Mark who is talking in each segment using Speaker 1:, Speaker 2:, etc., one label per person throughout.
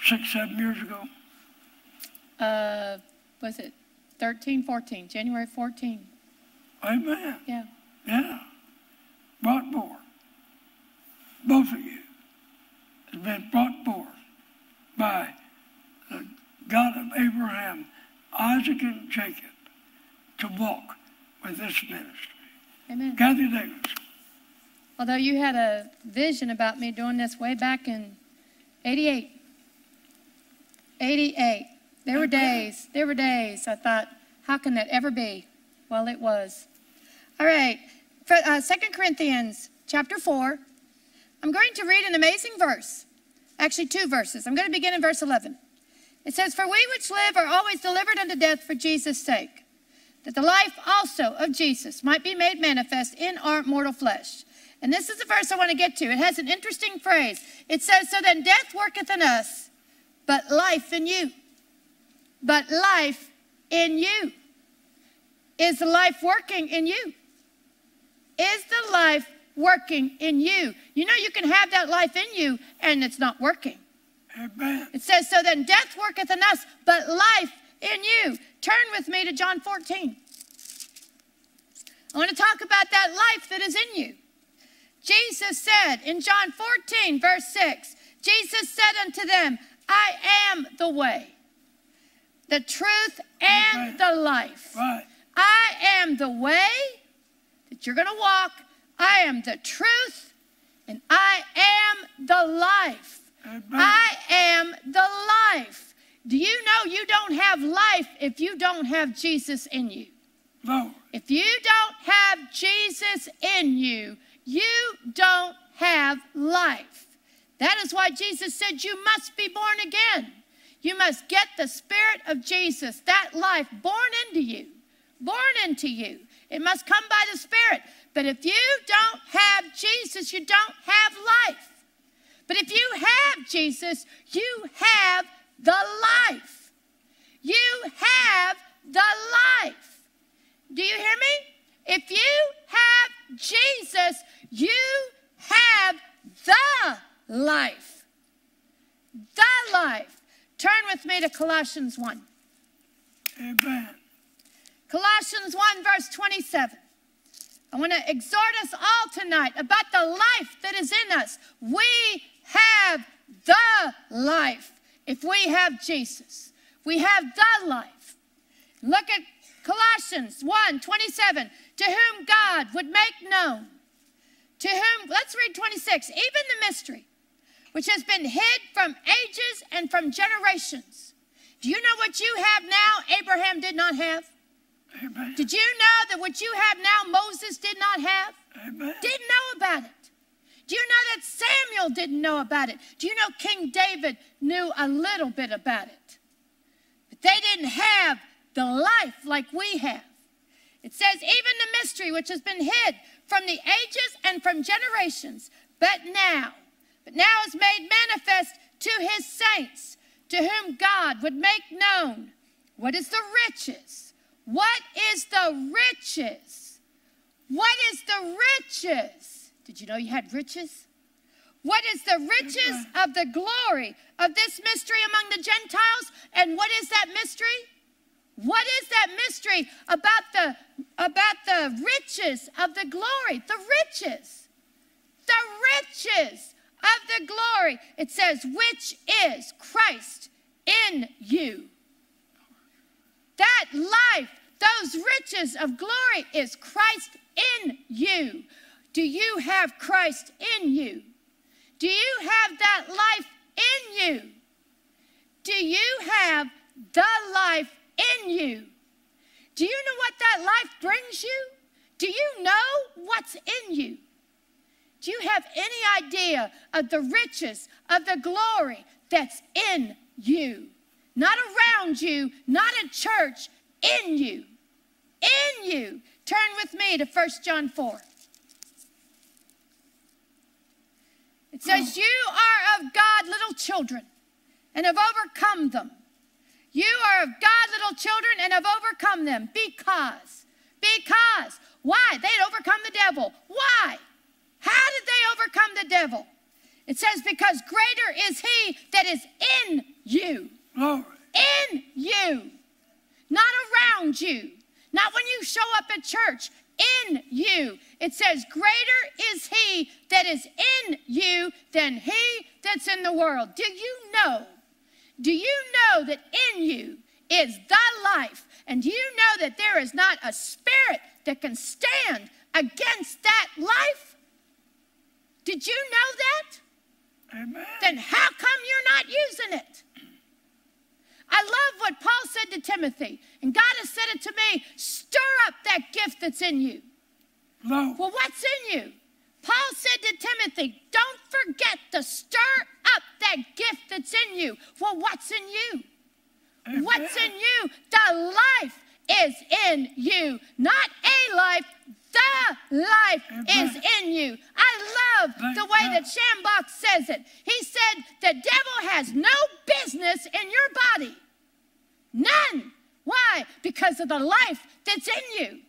Speaker 1: 6, 7 years ago.
Speaker 2: Was it 13, 14, January 14?
Speaker 1: Amen.
Speaker 2: Yeah.
Speaker 1: Yeah. Brought forth. Both of you has been brought forth by the God of Abraham, Isaac, and Jacob to walk with this ministry.
Speaker 2: Amen.
Speaker 1: Kathie Davidson.
Speaker 2: Although you had a vision about me doing this way back in 88. 88. There were days I thought, how can that ever be? Well, it was. All right, 2 Corinthians chapter 4. I'm going to read an amazing verse. Actually, 2 verses. I'm going to begin in verse 11. It says, "For we which live are always delivered unto death for Jesus' sake, that the life also of Jesus might be made manifest in our mortal flesh." And this is the verse I want to get to. It has an interesting phrase. It says, "So then death worketh in us, but life in you." But life in you. Is the life working in you? Is the life working in you? You know you can have that life in you and it's not working.
Speaker 1: Amen.
Speaker 2: It says, "So then death worketh in us, but life in you." Turn with me to John 14. I want to talk about that life that is in you. Jesus said in John 14, verse 6, Jesus said unto them, "I am the way, the truth, and the life."
Speaker 1: Right.
Speaker 2: I am the way that you're going to walk. I am the truth, and I am the life.
Speaker 1: Amen.
Speaker 2: I am the life. Do you know you don't have life if you don't have Jesus in you?
Speaker 1: No.
Speaker 2: If you don't have Jesus in you, you don't have life. That is why Jesus said you must be born again. You must get the Spirit of Jesus, that life born into you. Born into you. It must come by the Spirit. But if you don't have Jesus, you don't have life. But if you have Jesus, you have the life. You have the life. Do you hear me? If you have Jesus, you have the life. The life. Turn with me to Colossians 1.
Speaker 1: Amen.
Speaker 2: Colossians 1, verse 27. I want to exhort us all tonight about the life that is in us. We have the life if we have Jesus. We have the life. Look at Colossians 1, 27. To whom God would make known. To whom, let's read 26. Even the mystery, which has been hid from ages and from generations. Do you know what you have now Abraham did not have?
Speaker 1: Amen.
Speaker 2: Did you know that what you have now Moses did not have?
Speaker 1: Amen.
Speaker 2: Didn't know about it. Do you know that Samuel didn't know about it? Do you know King David knew a little bit about it? But they didn't have the life like we have. It says, even the mystery which has been hid from the ages and from generations, but now is made manifest to his saints, to whom God would make known what is the riches. What is the riches? What is the riches? Did you know you had riches? What is the riches of the glory of this mystery among the Gentiles? And what is that mystery? What is that mystery about the riches of the glory? The riches. The riches of the glory. It says, which is Christ in you. That life, those riches of glory is Christ in you. Do you have Christ in you? Do you have that life in you? Do you have the life in you? Do you know what that life brings you? Do you know what's in you? Do you have any idea of the riches of the glory that's in you? Not around you, not at church, in you. In you. Turn with me to 1 John 4. It says, you are of God, little children, and have overcome them. You are of God, little children, and have overcome them. Because. Why? They had overcome the devil. Why? How did they overcome the devil? It says, because greater is he that is in you.
Speaker 1: Glory.
Speaker 2: In you. Not around you. Not when you show up at church. In you. It says, greater is he that is in you than he that's in the world. Do you know that in you is the life? And do you know that there is not a spirit that can stand against that life? Did you know that?
Speaker 1: Amen.
Speaker 2: Then how come you're not using it? I love what Paul said to Timothy, and God has said it to me, stir up that gift that's in you.
Speaker 1: No.
Speaker 2: Well, what's in you? Paul said to Timothy, don't forget to stir up that gift that's in you. Well, what's in you?
Speaker 1: Amen.
Speaker 2: What's in you? The life is in you. Not a life, the life
Speaker 1: Amen.
Speaker 2: is in you. I love the way that Shambach says it. He said, the devil has no business in your body. None. Why? Because of the life that's in you.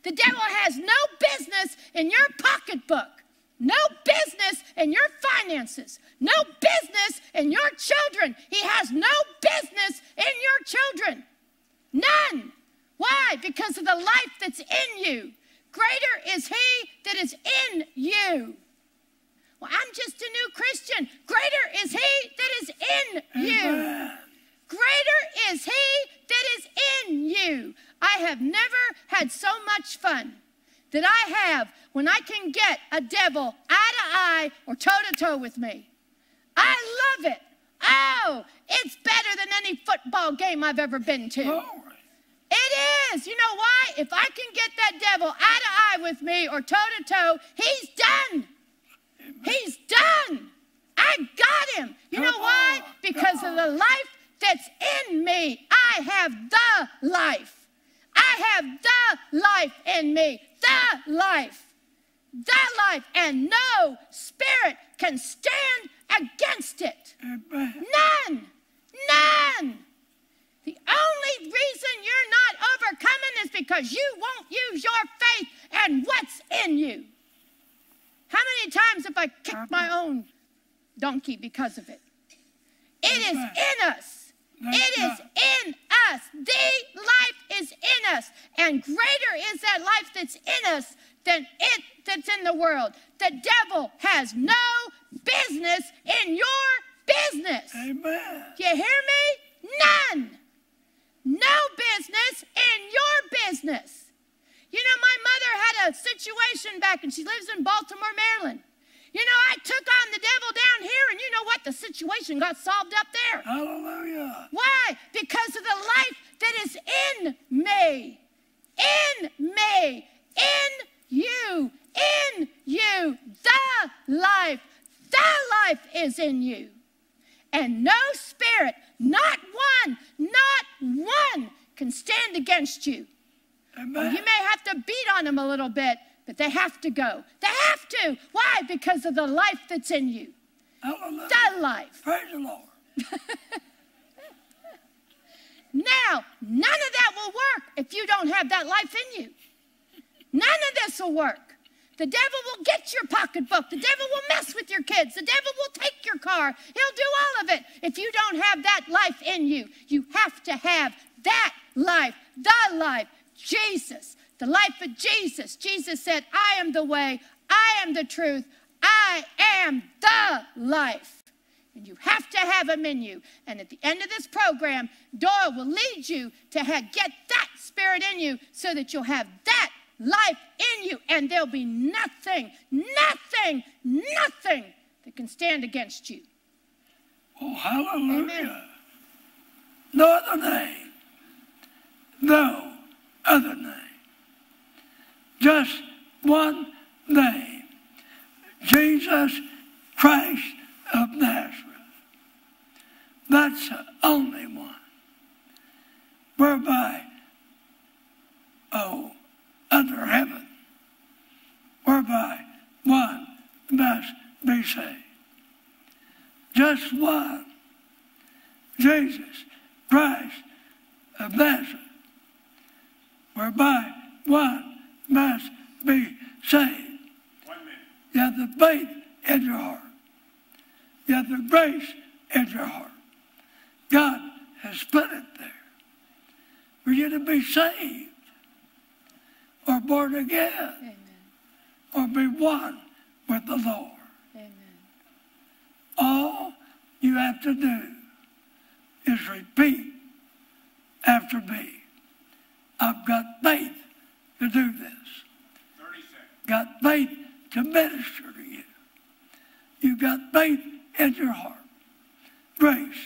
Speaker 2: The devil has no business in your pocketbook. No business in your finances. No business in your children. He has no business in your children. None. Why? Because of the life that's in you. Greater is he that is in you. Well, I'm just a new Christian. Greater is he that is in you.
Speaker 1: Amen.
Speaker 2: Greater is he that is in you. I have never had so much fun that I have when I can get a devil eye to eye or toe to toe with me. I love it. Oh, it's better than any football game I've ever been to.
Speaker 1: Glory.
Speaker 2: It is. You know why? If I can get that devil eye to eye with me or toe to toe, he's done.
Speaker 1: Amen.
Speaker 2: He's done. I got him. You know why? Because of the life that's in me. I have the life. I have the life in me. The life. The life. And no spirit can stand against it.
Speaker 1: Amen.
Speaker 2: None. None. The only reason you're not overcoming is because you won't use your faith and what's in you. How many times have I kicked my own donkey because of it? It is in us. It is in us. The life is in us. And greater is that life that's in us than it that's in the world. The devil has no business in your business.
Speaker 1: Amen.
Speaker 2: Do you hear me? None. No business in your business. You know, my mother had a situation back, and she lives in Baltimore, Maryland. You know, I took on the devil down here, and you know what? The situation got solved up there.
Speaker 1: Hallelujah.
Speaker 2: Why? Because of the life that is in me. In me. In you. In you. The life. The life is in you. And no spirit, not one, can stand against you.
Speaker 1: Amen.
Speaker 2: You may have to beat on them a little bit, but they have to go. They have to. Why? Because of the life that's in you.
Speaker 1: Hallelujah.
Speaker 2: The life.
Speaker 1: Praise the Lord.
Speaker 2: Now, none of that will work if you don't have that life in you. None of this will work. The devil will get your pocketbook. The devil will mess with your kids. The devil will take your car. He'll do all of it. If you don't have that life in you, you have to have that life, the life, Jesus, the life of Jesus. Jesus said, I am the way, I am the truth, I am the life. And you have to have him in you. And at the end of this program, Doyle will lead you to get that spirit in you so that you'll have that life in you, and there'll be nothing that can stand against you.
Speaker 1: Oh, hallelujah.
Speaker 2: Amen.
Speaker 1: No other name. No other name. Just one name. Jesus Christ of Nazareth. That's the only one. Whereby, under heaven, whereby one must be saved. Just one. Jesus Christ of Nazareth, whereby one must be saved.
Speaker 3: 1 minute.
Speaker 1: You have the faith in your heart. You have the grace in your heart. God has put it there for you to be saved or born again.
Speaker 2: Amen.
Speaker 1: Or be one with the Lord.
Speaker 2: Amen.
Speaker 1: All you have to do is repeat after me. I've got faith to do this.
Speaker 3: 30 seconds.
Speaker 1: Got faith to minister to you. You've got faith in your heart. Grace,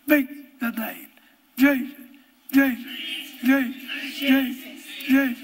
Speaker 1: speak the name. Jesus, Jesus, Jesus, Jesus, Jesus.